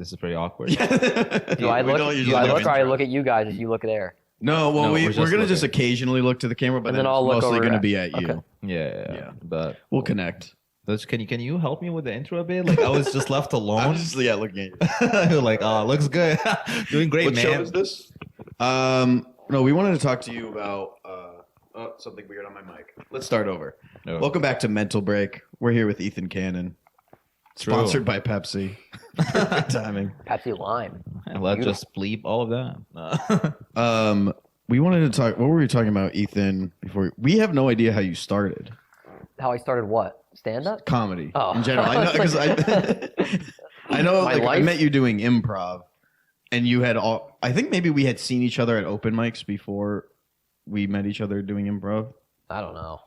This is pretty awkward. Do I look? Do I look, or I look at you guys as you look there? No, well, No, we're just gonna just looking. occasionally look to the camera, but And then then it's I'll look mostly over gonna at- be at you. okay. Yeah. But We'll connect. can you help me with the intro a bit? Like I was just left I'm alone. just looking at you. Like, oh, looks good. Doing great, What man. show is this? No, we wanted to talk to you about something weird on my mic. Let's start over. No. Welcome back to Mental Break. We're here with Ethan Cannon, True. sponsored by Pepsi. Perfect timing. Pepsi Lime. And let's just bleep all of that. We wanted to talk. What were we talking about, Ethan? Before we have no idea how you started How I started what? Stand up? comedy Oh. in general. I know because I know My like, I life? met you doing improv, and you had all. I think maybe we had seen each other at open mics before we met each other doing improv. I don't know.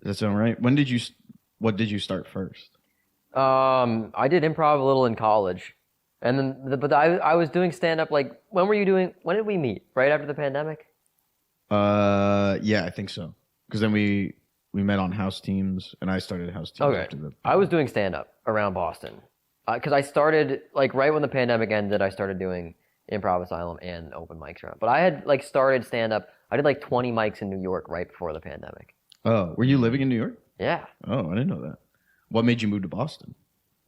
Does that sound right? When did you? What did you start first? I did improv a little in college, and then but I was doing stand up. Like, when were you doing? When did we meet? Right after the pandemic? Yeah, I think so. Because then we met on house teams, and I started house teams Okay. after the. I was doing stand up around Boston because I started like right when the pandemic ended. I started doing Improv Asylum and open mics around. But I had like started stand up. I did like 20 mics in New York right before the pandemic. Oh, were you living in New York? Yeah, Oh, I didn't know that. What made you move to Boston?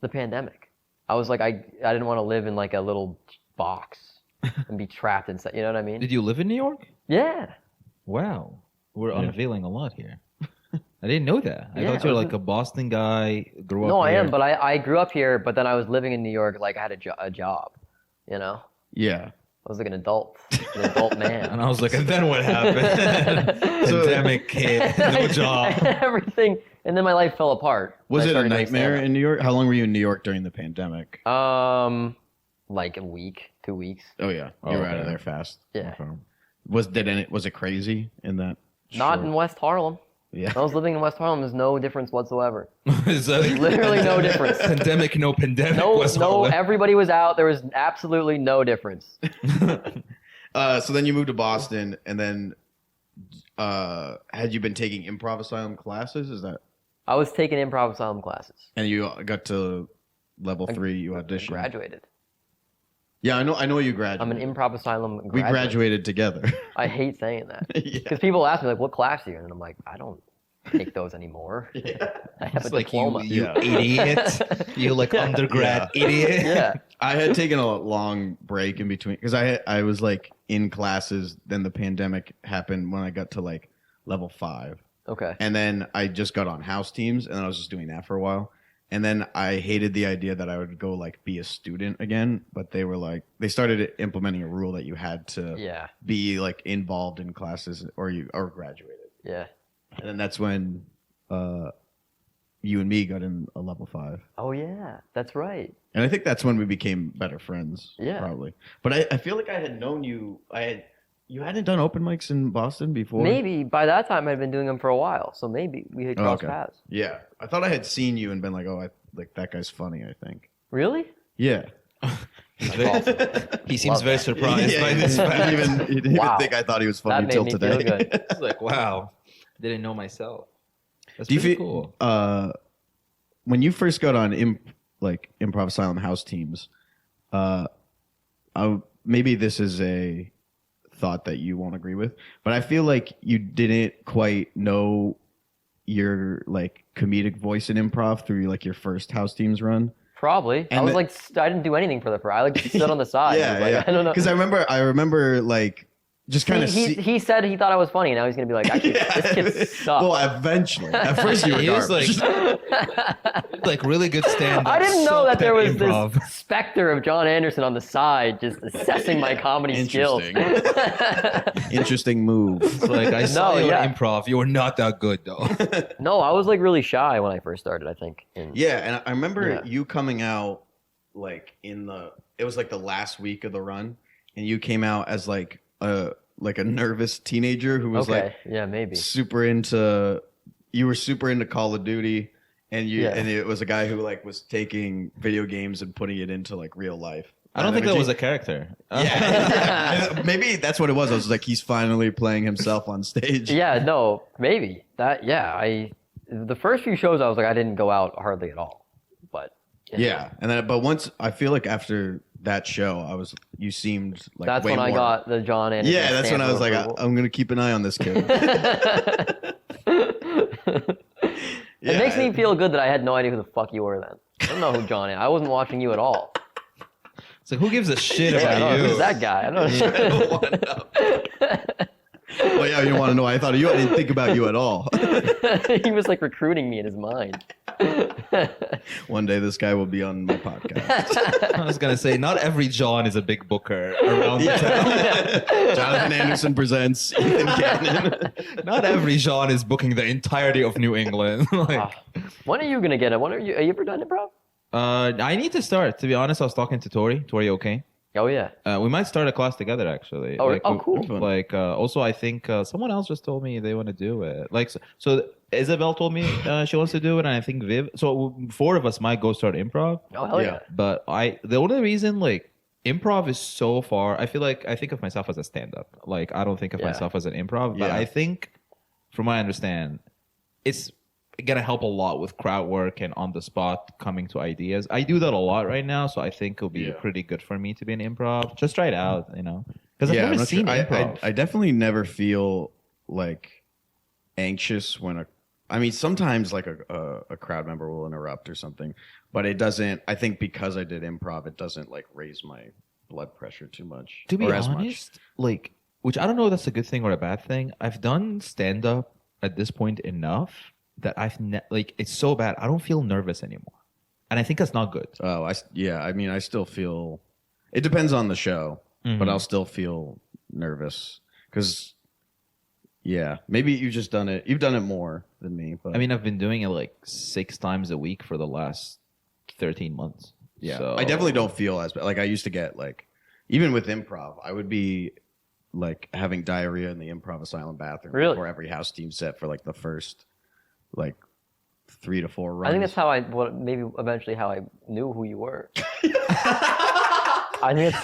the pandemic. I was like I didn't want to live in like a little box and be trapped inside. You know what I mean? Did you live in New York? Yeah. Wow. We're unveiling a lot here. I didn't know that. I Yeah, thought you were I was like a Boston guy, grew up No, I here. am, but I grew up here, but then I was living in New York. Like I had a job, you know. Yeah. I was like an adult man. And I was like, and then what happened? Pandemic hit, no job. Everything, and then my life fell apart. Was I it a started doing nightmare stand-up. in New York? How long were you in New York during the pandemic? Like a week, 2 weeks. Oh yeah, you were out of okay. there fast. Yeah. Was it crazy in that? Not in West Harlem. Yeah. When I was living in West Harlem, there's no difference whatsoever. Is that Literally no difference. Pandemic, no pandemic. No, was all that. everybody was out. There was absolutely no difference. So then you moved to Boston, and then had you been taking Improv Asylum classes? Is that? I was taking Improv Asylum classes. And you got to level 3. You auditioned. Graduated. Yeah, I know you graduated. I'm an Improv Asylum graduate. We graduated together. I hate saying that. Yeah. Because people ask me, like, what class are you in? And I'm like, I don't take those anymore. Yeah. I have It's a like diploma. you Yeah. idiot. You like undergrad idiot. Yeah. I had taken a long break in between because I was like in classes. Then the pandemic happened when I got to like level 5, Okay. and then I just got on house teams, and then I was just doing that for a while. And then I hated the idea that I would go like be a student again, but they were like they started implementing a rule that you had to Yeah. be like involved in classes or graduated. Yeah. And then that's when you and me got in a level 5. Oh, yeah. That's right. And I think that's when we became better friends. Yeah. Probably. But I feel like I had known you. You hadn't done open mics in Boston before? Maybe by that time I'd been doing them for a while. So maybe we had crossed paths. Yeah. I thought I had seen you and been like, oh, like that guy's funny, I think. Really? Yeah. He seems Love very that. surprised by this he fact. didn't even Wow. think I thought he was funny That made until me today. feel good. It's like, wow. Didn't know myself. That's Do you pretty feel cool. when you first got on Improv Asylum house teams, maybe this is a thought that you won't agree with, but I feel like you didn't quite know your like comedic voice in improv through like your first house teams run. Probably. I And was the- like, I didn't do anything for the I like stood on the side. I was like, I don't know. Because I remember like just kind of He said he thought I was funny. Now he's gonna be like, actually, this kid sucks. Well, eventually, at first you were He was garbage. like really good stand-up. I didn't know that there was improv. this specter of John Anderson on the side, just assessing my comedy skills. Interesting move. It's like I saw No, you yeah. in improv. You were not that good though. No, I was like really shy when I first started. I think. Yeah, and I remember Yeah. you coming out like it was like the last week of the run, and you came out as like a nervous teenager who was Okay. like Yeah, maybe. you were super into Call of Duty, and Yeah. and it was a guy who like was taking video games and putting it into like real life. I don't think that was a character. Yeah, maybe that's what it was. I was like, he's finally playing himself on stage. Yeah, no, maybe that. Yeah, the first few shows I was like I didn't go out hardly at all, but you know. Yeah, and then but once I feel like after that show, you seemed like That's way when I more- got the John Anderson. Yeah, that's when I was like, I'm gonna keep an eye on this kid. It makes me feel good that I had no idea who the fuck you were then. I don't know who John is. I wasn't watching you at all. It's like, who gives a shit Yeah, I about don't know, you? who's that guy? I don't know. Well, yeah, you want to know? I thought of you. I didn't think about you at all. He was like recruiting me in his mind. One day, this guy will be on my podcast. I was gonna say, not every John is a big booker around the town. Jonathan Anderson presents Ethan Cannon. Not every John is booking the entirety of New England. Like, When are you gonna get it? Are you ever done improv? I need to start. To be honest, I was talking to Tori, okay. Oh yeah. We might start a class together, actually. Oh, cool. Like, also, I think someone else just told me they want to do it. Like, so Isabel told me she wants to do it, and I think Viv. So 4 of us might go start improv. Oh hell yeah. But the only reason, like, improv is so far. I think of myself as a stand-up. Like, I don't think of myself as an improv. But Yeah. I think, from what I understand, it's gonna help a lot with crowd work and on the spot coming to ideas. I do that a lot right now, so I think it'll be pretty good for me to be an improv. Just try it out, because I've I'm never not seen sure. improv. I definitely never feel like anxious when sometimes like a crowd member will interrupt or something, but it doesn't. I think because I did improv, it doesn't like raise my blood pressure too much. To be or as much. honest, like, which I don't know if that's a good thing or a bad thing. I've done stand up at this point enough that it's so bad I don't feel nervous anymore, and I think that's not good. Oh, I still feel. It depends on the show, but I'll still feel nervous because, maybe you've done it more than me. But I mean, I've been doing it like 6 times a week for the last 13 months. yeah, So, I definitely don't feel as bad. Like I used to get like, even with improv, I would be like having diarrhea in the improv asylum bathroom before every house team set for like the first like 3 to 4 runs. I think that's maybe eventually how I knew who you were. I think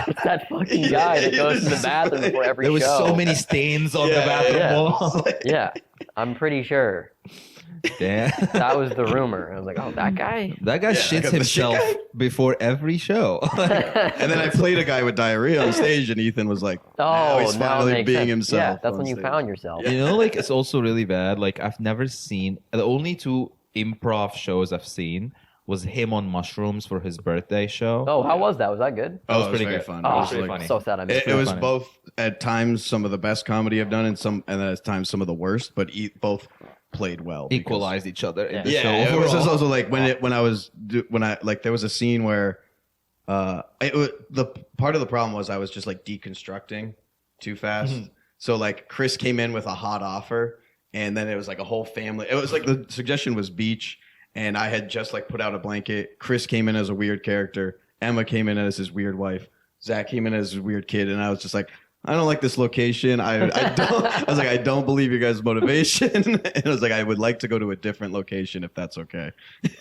it's that fucking guy that goes to the bathroom before every show. there was so many stains on the bathroom wall. Yeah, I'm pretty sure Damn. that was the rumor. I was like, oh, that guy? That guy I shits got the shit himself guy. before every show. And then I played a guy with diarrhea on stage, and Ethan was like, now he's now it finally makes being sense. himself. Yeah, that's on when you stage. found yourself. Like, it's also really bad. Like, I've never seen, the only 2 improv shows I've seen was him on mushrooms for his birthday show. Oh, how was that? Was that good? Oh, it was pretty very good. fun. Oh, It was pretty like- funny. so sad I missed It was funny. both at times some of the best comedy I've done, and then at times some of the worst. But both played well. because- Equalized each other in the Yeah, show. it was overall. also like there was a scene where the part of the problem was I was just like deconstructing too fast. So like Chris came in with a hot offer, and then it was like a whole family. It was like the suggestion was beach, and I had just like put out a blanket. Chris came in as a weird character. Emma came in as his weird wife. Zach came in as his weird kid, and I was just like, I don't like this location. I was like, I don't believe your guys' motivation. And I was like, I would like to go to a different location if that's okay.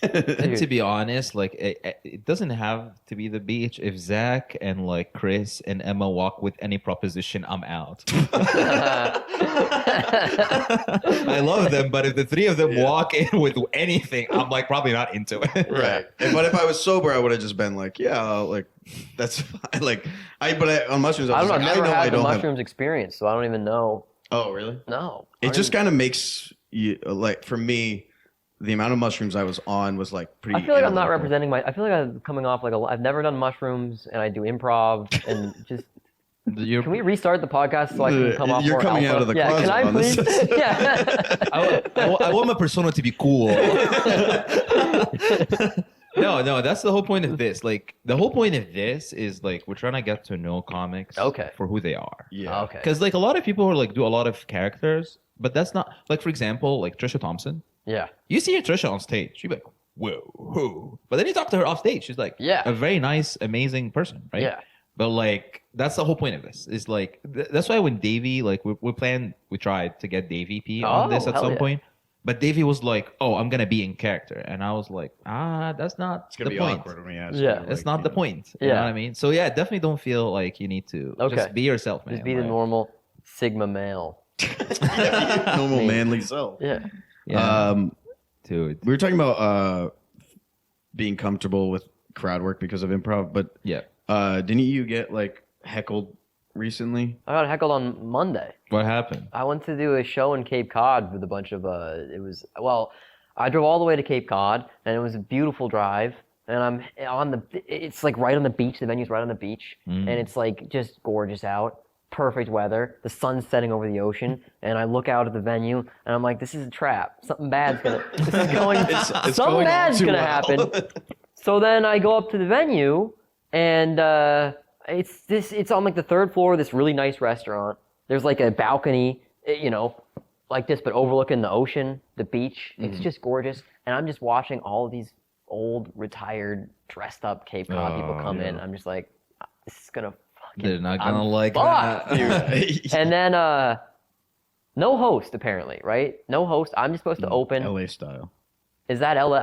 And to be honest, like, it doesn't have to be the beach. If Zach and like Chris and Emma walk with any proposition, I'm out. I love them, but if the 3 of them walk in with anything, I'm like probably not into it. Right. But if I was sober, I would have just been like, yeah, like that's fine. Like on mushrooms, I don't know. was I've like, never I know I had the don't mushrooms experience, so I don't even know. Oh, really? No. It just kind of makes you like, for me, the amount of mushrooms I was on was like pretty. I feel like I'm not analytical. representing I feel like I'm coming off like I've never done mushrooms and I do improv and just. Can we restart the podcast so I can come off You're more coming alpha? out of the yeah, closet can I on this. please? Yeah. I want my persona to be cool. No, that's the whole point of this. Like, the whole point of this is like we're trying to get to know comics for who they are. Yeah. Okay. Because like a lot of people are like do a lot of characters, but that's not like, for example, like Trisha Thompson. Yeah. You see Trisha on stage, she'd be like, whoa. But then you talk to her off stage, she's like a very nice, amazing person, right? Yeah. But like that's the whole point of this. Is like that's why when Davey, like we tried to get Davey P on this at some point. But Davey was like, "Oh, I'm gonna be in character," and I was like, that's not It's gonna the be point. awkward when we ask. Yeah. you, It's like, not you the know. point. You know Yeah. what I mean? So yeah, definitely don't feel like you need to just be yourself, man. Just be the Like, normal Sigma male. Normal manly self. Yeah. Yeah, dude. We were talking about being comfortable with crowd work because of improv, but Yeah. Didn't you get like heckled recently? I got heckled on Monday. What happened? I went to do a show in Cape Cod with a bunch of I drove all the way to Cape Cod and it was a beautiful drive and it's like right on the beach, the venue's right on the beach and it's like just gorgeous out, perfect weather, the sun's setting over the ocean and I look out at the venue and I'm like, this is a trap. Something bad's gonna happen. So then I go up to the venue and it's on like the third floor of this really nice restaurant. There's like a balcony, like this, but overlooking the ocean, the beach. It's just gorgeous. And I'm just watching all of these old, retired, dressed up Cape Cod people come in. I'm just like, this is gonna fucking. They're not gonna like fucked, that. dude. And then no host apparently, right? No host. I'm just supposed to open. LA style. Is that LA?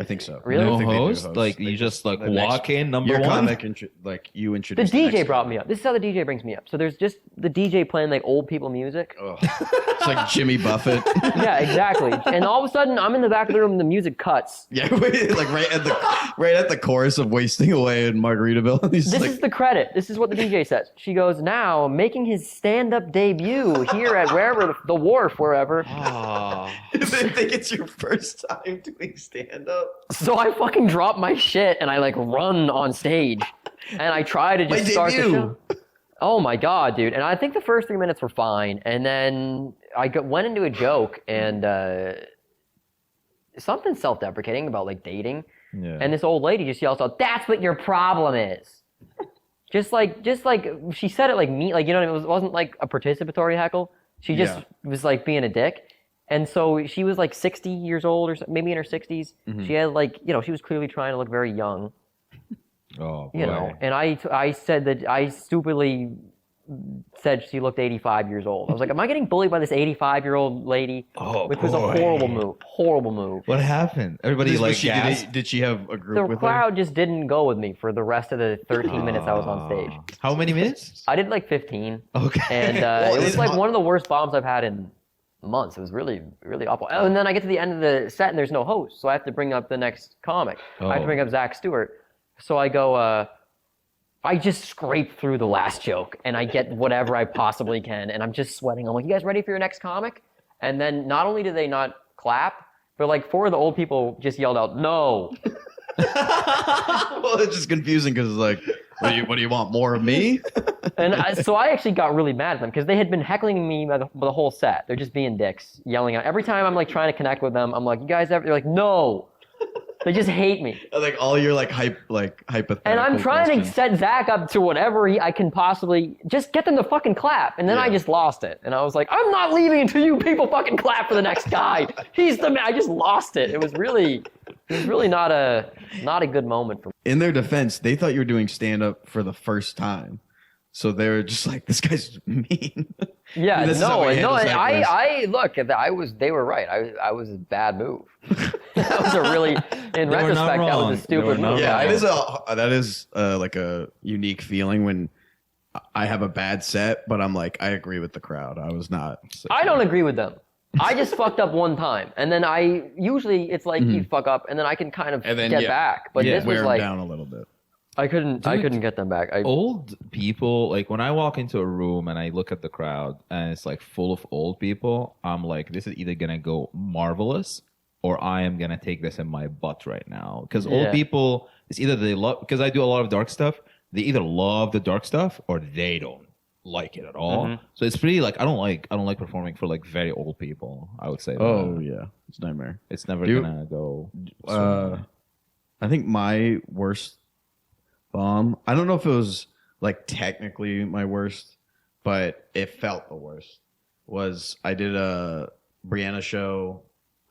I think so. Really? No I think they do host? Like you just like walk in number your one. Comic you The introduced. DJ brought me up. This is how the DJ brings me up. So there's just the DJ playing like old people music. Ugh. It's like Jimmy Buffett. Yeah, exactly. And all of a sudden, I'm in the back of the room and the music cuts. Yeah, like right at the chorus of "Wasting Away" in Margaritaville. This is the credit. This is what the DJ says. She goes, now making his stand-up debut here at wherever, the Wharf, wherever. Oh. I think it's your first time doing stand-up. So I fucking drop my shit and I like run on stage. And I try to just start the show. Oh my God, dude. And I think the first 3 minutes were fine. And then I went into a joke and something self-deprecating about like dating. Yeah. And this old lady just yells out, "That's what your problem is." just like she said it like me, like, it wasn't like a participatory heckle. She just was like being a dick. And so she was like 60 years old or maybe in her 60s. Mm-hmm. She had like, she was clearly trying to look very young. Oh, boy. And I said that I stupidly said she looked 85 years old. I was like, am I getting bullied by this 85-year-old lady? Oh, which was a horrible move. Horrible move. What happened? Everybody did she have a group with her? The crowd just didn't go with me for the rest of the 13 minutes I was on stage. How many minutes? I did like 15. Okay. And it was like one of the worst bombs I've had in months. It was really, really awful. Oh, and then I get to the end of the set and there's no host. So I have to bring up the next comic. I have to bring up Zach Stewart. So I go, I just scrape through the last joke and I get whatever I possibly can. And I'm just sweating. I'm like, you guys ready for your next comic? And then not only did they not clap, but like 4 of the old people just yelled out, "No." Well, it's just confusing because it's like, what do you want, more of me? And so I actually got really mad at them because they had been heckling me by the whole set. They're just being dicks, yelling out. Every time I'm like trying to connect with them, I'm like, "You guys ever?" They're like, "No." They just hate me. Like all your hypothetical. And I'm trying questions. to set Zach up to whatever I can possibly just get them to fucking clap. And then I just lost it. And I was like, I'm not leaving until you people fucking clap for the next guy. He's the man. I just lost it. It was really not a good moment for me. In their defense, they thought you were doing stand up for the first time. So they were just like, this guy's mean. Yeah, They were right. I was a bad move. That was a really, in retrospect, that was a stupid move. Yeah, that is like a unique feeling when I have a bad set, but I'm like, I agree with the crowd. I was not. I don't agree with them. I just fucked up one time, and then usually it's like you fuck up, and then I can kind of get back. But this was like down a little bit. I couldn't get them back. Old people, like when I walk into a room and I look at the crowd and it's like full of old people, I'm like, this is either gonna go marvelous or I am gonna take this in my butt right now. Because old people, it's either they love, because I do a lot of dark stuff, they either love the dark stuff or they don't like it at all. Mm-hmm. So it's pretty like I don't like performing for like very old people, I would say. Oh yeah, it's a nightmare. It's never gonna go. I think my worst bomb, I don't know if it was like technically my worst, but it felt the worst, was I did a Brianna show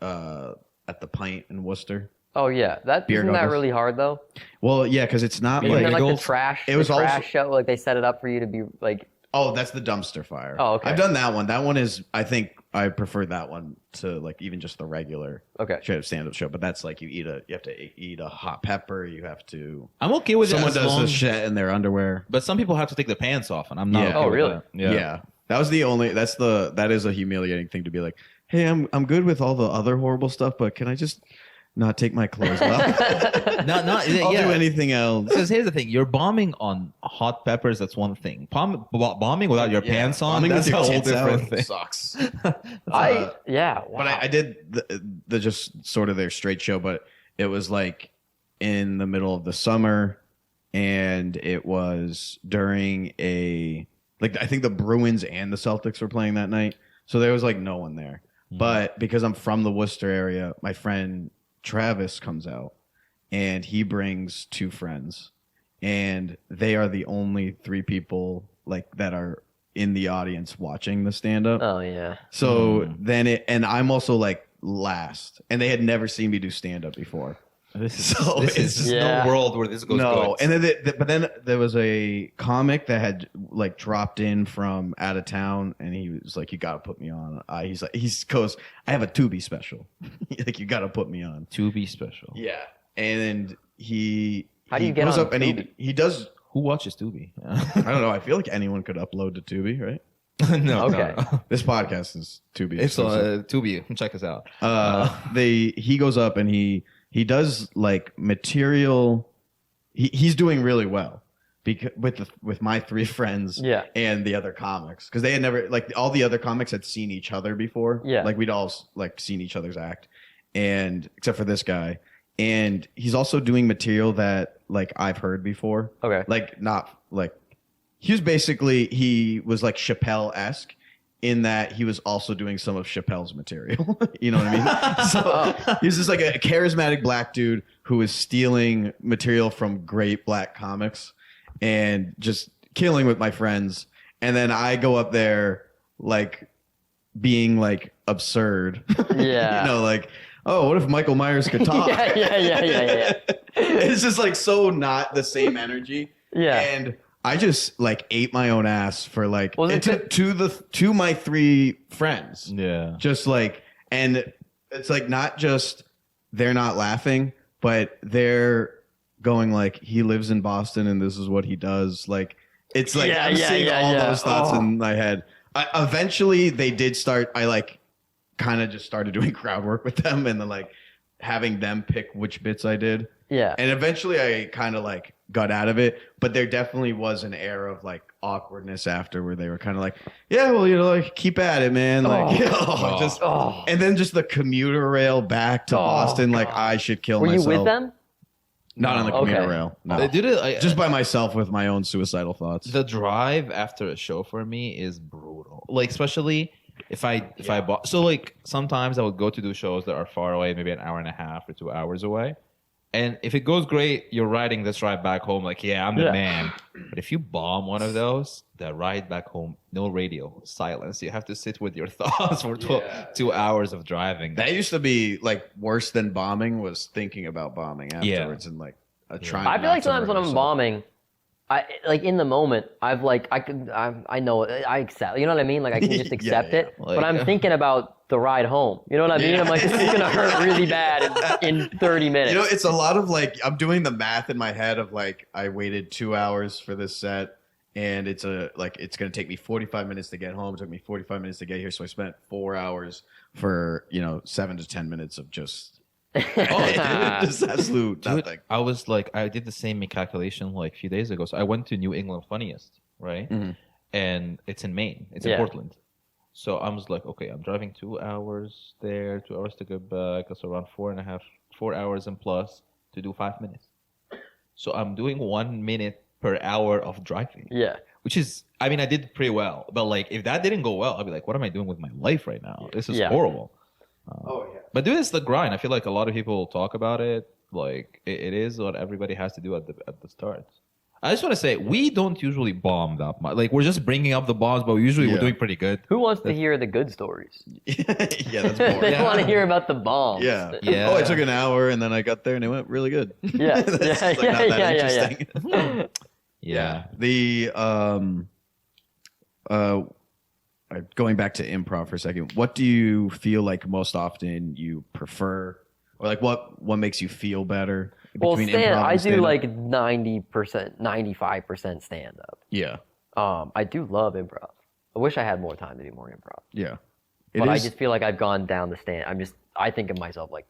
at the Pint in Worcester. Oh yeah, isn't that really hard though? Well, yeah, because it's not like the trash. It was the trash also, show. Like they set it up for you to be like. Oh, that's the dumpster fire. Oh, okay. I've done that one. That one is, I think I prefer that one to like even just the regular stand-up show. But that's like you have to eat a hot pepper. You have to. I'm okay with someone does the shit in their underwear. But some people have to take the pants off, and I'm not. Yeah. Okay with really? That. Yeah. That was the only. That is a humiliating thing to be like. Hey, I'm good with all the other horrible stuff, but can I just not take my clothes off. Not I'll yeah. do anything else. Because here's the thing: you're bombing on hot peppers. That's one thing. Bombing without your pants on. Bombing That's with a your whole tits different out thing. sucks. Wow. But I did the just sort of their straight show, but it was like in the middle of the summer, and it was during I think the Bruins and the Celtics were playing that night, so there was like no one there. But because I'm from the Worcester area, my friend Travis comes out, and he brings 2 friends, and they are the only 3 people like that are in the audience watching the stand-up. Oh yeah. So then and I'm also like last, and they had never seen me do stand-up before. This is just Yeah. no world where this goes No, good. and then but then there was a comic that had like dropped in from out of town, and he was like, "You got to put me on." He goes, "I have a Tubi special." Like, you got to put me on. To be special. Yeah, and How do you he get goes on up and Tubi? he does. Who watches Tubi? I don't know. I feel like anyone could upload to Tubi, right? No. Okay. No. This podcast is Tubi. It's exclusive. Tubi. Check us out. He goes up and he does like material. He's doing really well because with my 3 friends Yeah. and the other comics, because they had never, like, all the other comics had seen each other before. Yeah. Like, we'd all like seen each other's act, and except for this guy. And he's also doing material that like I've heard before. Okay. Like, not like he was like Chappelle-esque in that he was also doing some of Chappelle's material. You know what I mean? So he was just like a charismatic black dude who was stealing material from great black comics and just killing with my friends. And then I go up there like being like absurd. Yeah. You know, like, oh, what if Michael Myers could talk? yeah. It's just like so not the same energy. Yeah. And I just like ate my own ass for like Well, to my 3 friends. Yeah. Just like, and it's like not just they're not laughing, but they're going like, he lives in Boston and this is what he does. Like, it's like I'm seeing all those thoughts in my head. Eventually they did start. I like kind of just started doing crowd work with them, and then like having them pick which bits I did. Yeah. And eventually I kind of like got out of it, but there definitely was an air of like awkwardness after where they were kind of like, yeah, well, you know, like keep at it, man. Like, and then just the commuter rail back to Boston. Like, I should kill myself. Were you with them? Not on the commuter rail. No. They did it Just by myself with my own suicidal thoughts. The drive after a show for me is brutal. Like, especially if I bought. So like sometimes I would go to do shows that are far away, maybe an hour and a half or 2 hours away. And if it goes great, you're riding this ride back home like, yeah, I'm the man. But if you bomb one of those, the ride back home, no radio, silence. You have to sit with your thoughts for 2 hours of driving. That used to be like worse than bombing was thinking about bombing afterwards and like trying. I feel like sometimes when I'm bombing, I like in the moment, I know I accept. You know what I mean? Like I can just accept it. Like, but I'm thinking about the ride home. You know what I mean? I'm like, this is gonna hurt really bad in 30 minutes. You know, it's a lot of like I'm doing the math in my head of like I waited 2 hours for this set, and it's gonna take me 45 minutes to get home. It took me 45 minutes to get here, so I spent 4 hours for 7 to 10 minutes of just just absolute nothing. I was like, I did the same calculation like a few days ago. So I went to New England Funniest, right? Mm-hmm. And it's in Maine. It's in Portland. So I was like, okay, I'm driving 2 hours there, 2 hours to get back. That's around 4 hours and plus to do 5 minutes. So I'm doing 1 minute per hour of driving. Yeah. Which is, I mean, I did pretty well. But like, if that didn't go well, I'd be like, what am I doing with my life right now? This is horrible. But doing this the grind. I feel like a lot of people talk about it. Like, it is what everybody has to do at the start. I just want to say, we don't usually bomb that much. Like, we're just bringing up the bombs, but we're doing pretty good. Who wants to hear the good stories? Yeah, that's boring. They want to hear about the bombs. Yeah. Yeah. Oh, it took an hour, and then I got there, and it went really good. Yeah. That's like not that interesting. Yeah. The going back to improv for a second, what do you feel like most often you prefer, or like what makes you feel better? Well, improv and I do stand-up? like 90%, 95% stand up. Yeah. I do love improv. I wish I had more time to do more improv. Yeah. But I just feel like I've gone down the stand. I think of myself like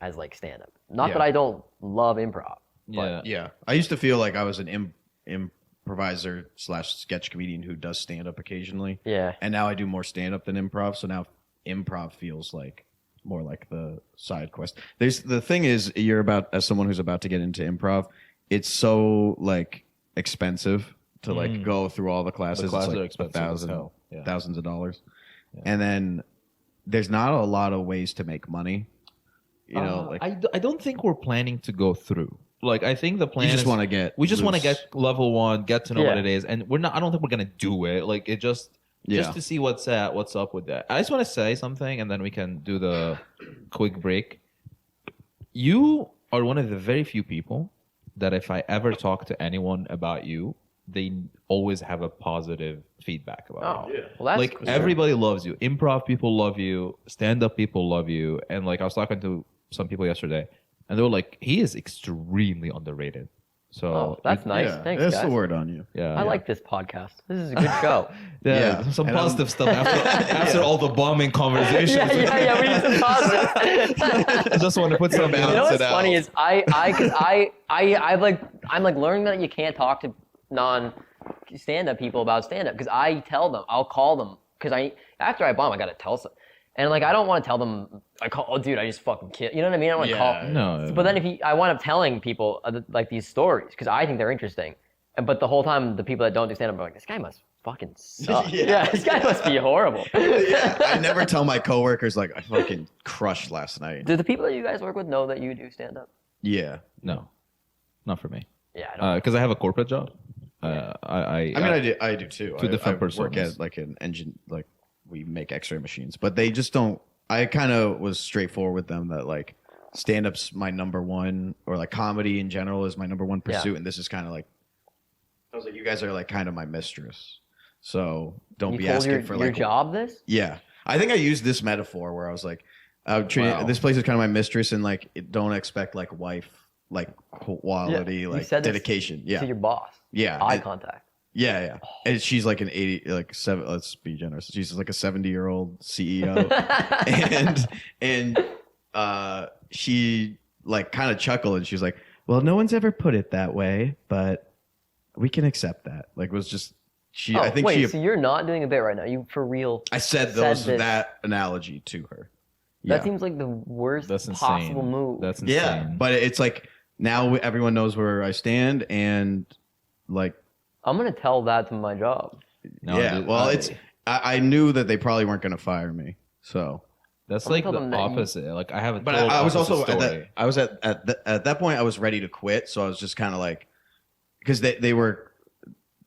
as like stand up. Not Yeah. that I don't love improv. Yeah. Yeah, I used to feel like I was an improviser / sketch comedian who does stand up occasionally. Yeah. And now I do more stand up than improv. So now improv feels like more like the side quest. The thing is, as someone who's about to get into improv, it's so like expensive to like go through all the classes. The classes it's are like expensive as hell. Yeah. thousands of dollars, and then there's not a lot of ways to make money. You know, like I don't think we're planning to go through. Like, I think the plan you just is want to get. we just want to loose. get level 1, get to know what Yeah. it is, and we're not. I don't think we're gonna do it. Like, it just Yeah. to see what's up with that. I just want to say something, and then we can do the quick break. You are one of the very few people that if I ever talk to anyone about you, they always have a positive feedback about you. Well, that's Like cool. everybody loves you. Improv people love you. Stand-up people love you. And like I was talking to some people yesterday, and they were like, "He is extremely underrated." So Oh, that's nice. Yeah, Thanks, that's guys. the word on you. yeah, I like this podcast. This is a good show. yeah, Yeah. some And positive stuff after all the bombing conversations. yeah. We need some positive. I just want to put some You know balance what's it out. funny is I'm like learning that you can't talk to non stand up people about stand up because I tell them, I'll call them because after I bomb I gotta tell some, and like I don't want to tell them oh dude I just fucking killed, you know what I mean? I don't want to call. No, But then I wind up telling people like these stories because I think they're interesting, but the whole time the people that don't do stand up are like, this guy must fucking suck. Yeah. This guy must be horrible. I never tell my coworkers like I fucking crushed last night. Do the people that you guys work with know that you do stand up? Yeah. no, not for me. Yeah, I don't. Because I have a corporate job. I mean, I do too. Two different I work personas. at like an engine, like we make X-ray machines, but they just don't. I kind of was straightforward with them that like stand-up's my number one, or like comedy in general is my number one pursuit, Yeah. and this is kind of like I was like, you guys are like kind of my mistress, so don't You be told asking your, for your like job this? Yeah, I think I used this metaphor where I was like, I would treat Wow. this place is kind of my mistress, and like don't expect like wife like quality you like said this dedication. Yeah, To your boss. yeah, Eye and- contact. yeah. And she's like an 80, like seven. Let's be generous. She's like a 70-year-old CEO, and she like kind of chuckled and she's like, "Well, no one's ever put it that way, but we can accept that." Like, it was just she. I think wait, so you're not doing a bit right now. You for real. I said this. that analogy to her. That Yeah. seems like the worst That's insane. possible move. That's insane. Yeah, but it's like now everyone knows where I stand, and like, I'm gonna tell that to my job. No, yeah. dude, Well, I knew that they probably weren't going to fire me, so. that's I'm like gonna the tell them that you- opposite. Like I have a But total I was opposite also story. at that point I was ready to quit, so I was just kind of like, because they were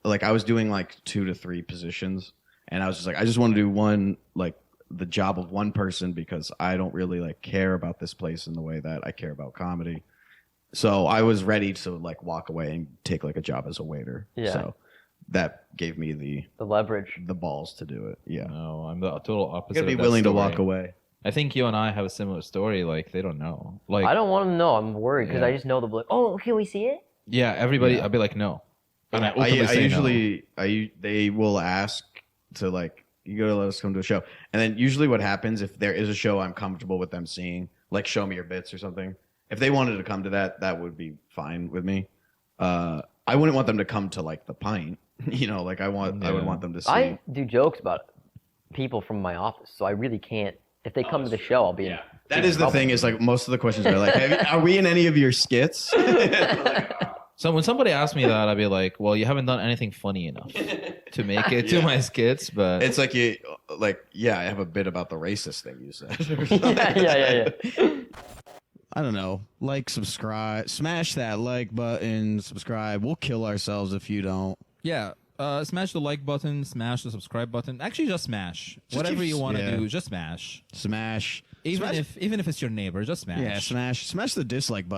like I was doing like 2 to 3 positions, and I was just like I just want to do one like the job of one person because I don't really like care about this place in the way that I care about comedy. So I was ready to like walk away and take like a job as a waiter. Yeah. So that gave me The leverage. the balls to do it. Yeah. No, I'm the total You opposite. gotta be of that willing to story. walk away. I think you and I have a similar story. Like they don't know. Like I don't want to know. I'm worried because Yeah. I just know they'll be like, oh, can we see it? yeah, everybody. Yeah. I'd be like no, and I openly say no. They will ask to like you gotta let us come to a show, and then usually what happens if there is a show I'm comfortable with them seeing, like Show Me Your Bits or something. If they wanted to come to that, that would be fine with me. I wouldn't want them to come to like the Pint, you know. Like I would Yeah. want them to see. I do jokes about people from my office, so I really can't. If they come to the show, I'll be in. That is the thing. Is like most of the questions are like, "Are we in any of your skits?" So when somebody asks me that, I'd be like, well, you haven't done anything funny enough to make it to Yeah. my skits, but It's like I have a bit about the racist thing you said. yeah. I don't know. Like, subscribe, smash that like button, subscribe. We'll kill ourselves if you don't. Yeah. Smash the like button, smash the subscribe button. Actually, just smash. Whatever keep- you want to yeah. do, just smash. Smash. Even Smash- if it's your neighbor, just smash. Yeah, smash the dislike button.